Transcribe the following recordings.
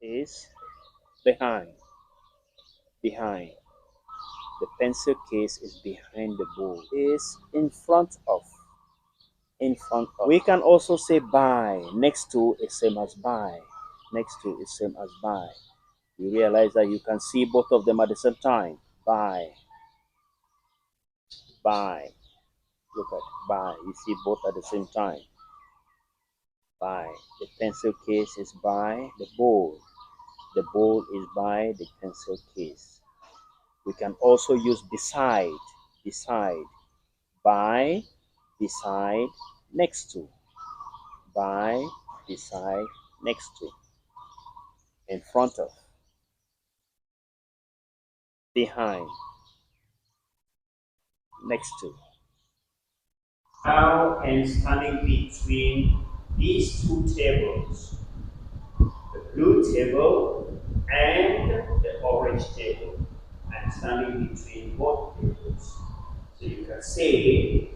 is behind. Behind. The pencil case is behind the bowl. Is in front of. In front of. We can also say by. Next to is same as by. Next to is same as by. You realize that you can see both of them at the same time. By. By. Look at by. You see both at the same time. By. The pencil case is by the bowl. The bowl is by the pencil case. We can also use beside. Beside. By. Beside. Next to. By. Beside. Next to. In front of. Behind. Next to. Now and standing between these two tables, the blue table and the orange table. I'm standing between both tables. So you can say,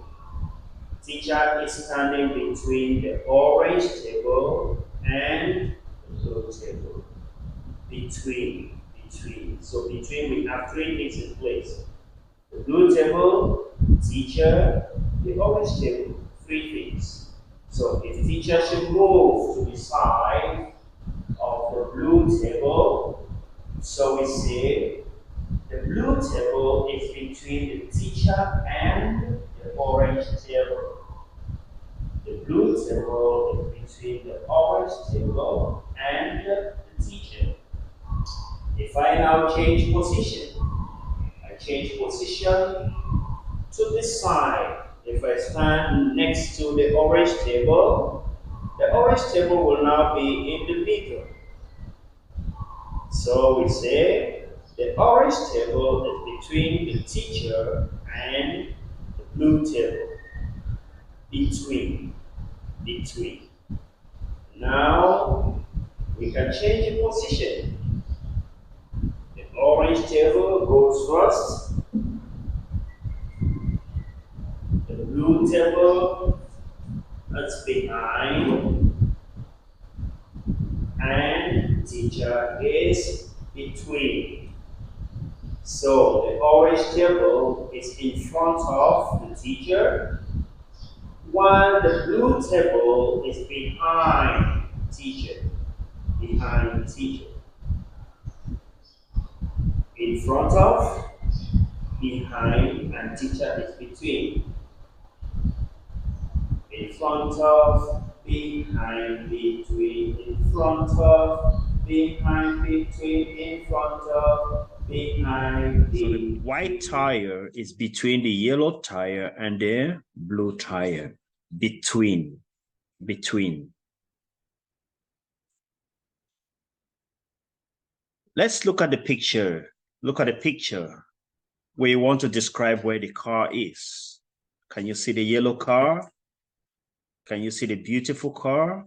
teacher is standing between the orange table and the blue table. Between. So between we have three things in place. The blue table, teacher, the orange table, three things. So if teacher should move to the side of the blue table, so we say the blue table is between the teacher and the orange table. The blue table is between the orange table and the teacher. If I now change position, I change position to this side. If I stand next to the orange table will now be in the middle. So we say the orange table is between the teacher and the blue table. Between. Now we can change the position. The orange table goes first. The blue table is behind. And teacher is between. So the orange table is in front of the teacher, while the blue table is behind teacher. Behind teacher. In front of, behind, and teacher is between. In front of, behind, between, in front of, behind, between, in front of, behind. So the white tire is between the yellow tire and the blue tire. Between. Let's look at the picture. Look at the picture where you want to describe where the car is. Can you see the yellow car? Can you see the beautiful car?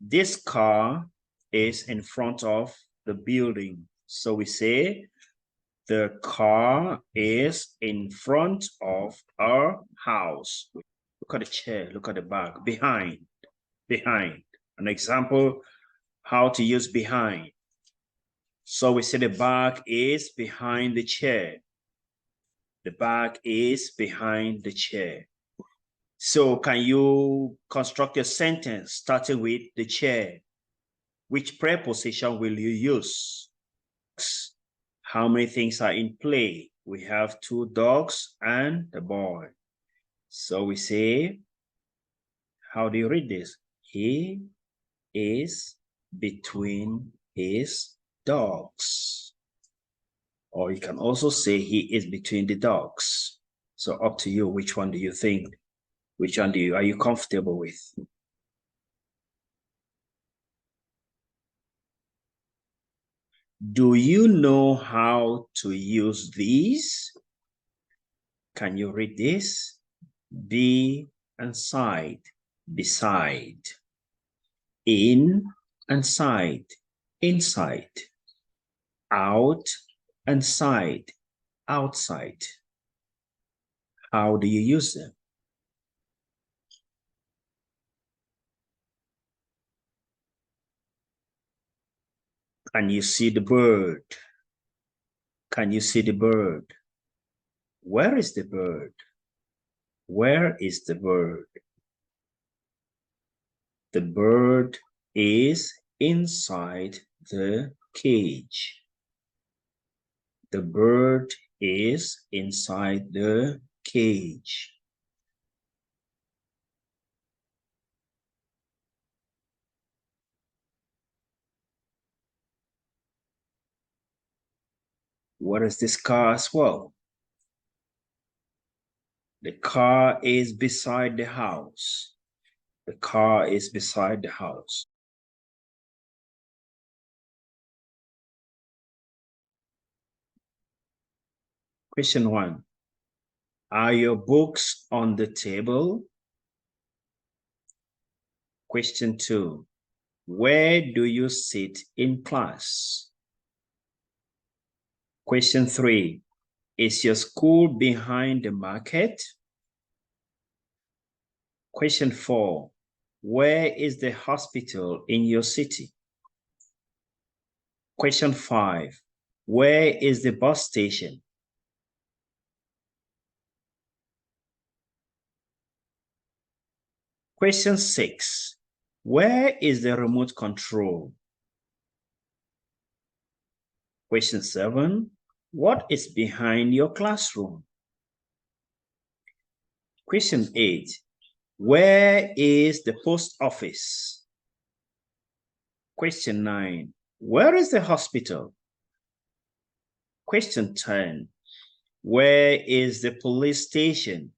This car is in front of the building. So we say the car is in front of our house. Look at the chair, look at the bag. Behind. An example how to use behind. So we say the bag is behind the chair. The bag is behind the chair. So can you construct a sentence starting with the chair? Which preposition will you use? How many things are in play? We have two dogs and a boy. So we say, how do you read this? He is between his dogs. Or you can also say he is between the dogs. So up to you, which one do you think? Which one are you comfortable with? Do you know how to use these? Can you read this? Be and side, beside. In and side, inside. Out and side, outside. How do you use them? Can you see the bird? Can you see the bird? Where is the bird? Where is the bird? The bird is inside the cage. The bird is inside the cage. What is this car as well? The car is beside the house. The car is beside the house. Question 1. Are your books on the table? Question 2. Where do you sit in class? Question 3. Is your school behind the market? Question 4. Where is the hospital in your city? Question 5. Where is the bus station? Question 6. Where is the remote control? Question 7. What is behind your classroom? Question 8. Where is the post office? Question 9. Where is the hospital? Question 10. Where is the police station?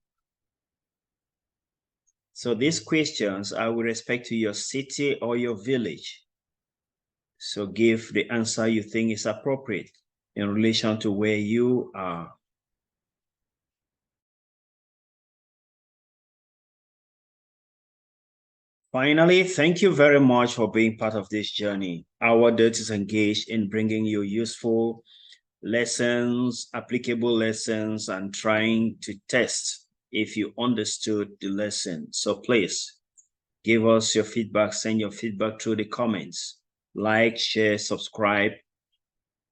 So these questions are with respect to your city or your village. So give the answer you think is appropriate in relation to where you are. Finally, thank you very much for being part of this journey. Our Dirt is engaged in bringing you useful lessons, applicable lessons, and trying to test if you understood the lesson. So please give us your feedback, send your feedback through the comments. Like, share, subscribe,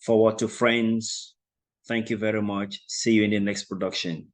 forward to friends. Thank you very much. See you in the next production.